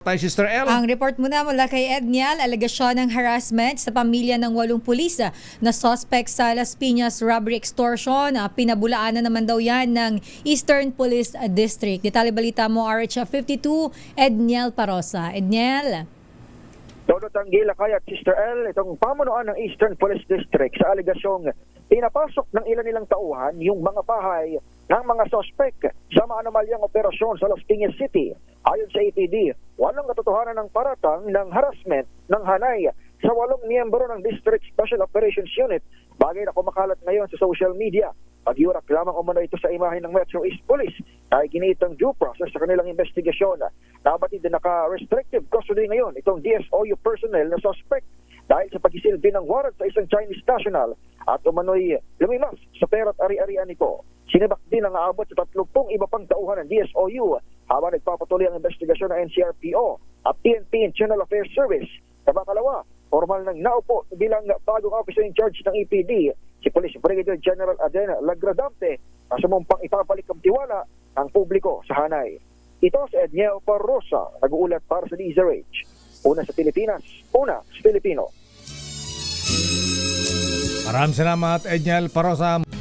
Tayo, Sister L. Ang report muna mula kay Edniel, alegasyon ng harassment sa pamilya ng 8 pulis na suspect sa Las Piñas robbery extortion. Pinabulaanan naman daw yan ng Eastern Police District. Detalye balita mo, RH52, Edniel Parosa. Edniel. Todo tanggila kaya Sister L, itong pamunuan ng Eastern Police District sa alegasyong pinapasok ng ilan nilang tauhan yung mga bahay ng mga sospek sa maanomalyang operasyon sa Las Piñas City. Ayon sa EPD, walang katotohanan ng paratang ng harassment ng hanay sa 8 miyembro ng District Special Operations Unit, bagay na kumakalat ngayon sa social media. Pagyurak lamang umano ito sa imahe ng Metro East Police ay giniitang due process sa kanilang investigasyon. Nabatid na naka-restrictive custody ngayon itong DSOU personnel na suspect dahil sa pagsisilbi ng warrant sa isang Chinese national at umano'y lumimas sa pera't ari-arian nito. Sinibak din ang aabot sa 30 iba pang tauhan ng DSOU habang nagpapatuloy ang investigasyon ng NCRPO at PNP Internal Affairs Service. Sa makalawa, formal nang naupo bilang bagong officer in charge ng EPD, si Police Brigadier General Aden Lagradamte na sumumpang ipabalik ang tiwala ng publiko sa hanay. Ito si Edniel Parosa, nag-uulat para sa DZRH. Una sa Pilipinas, una sa Pilipino. Maraming salamat, Edniel Parosa.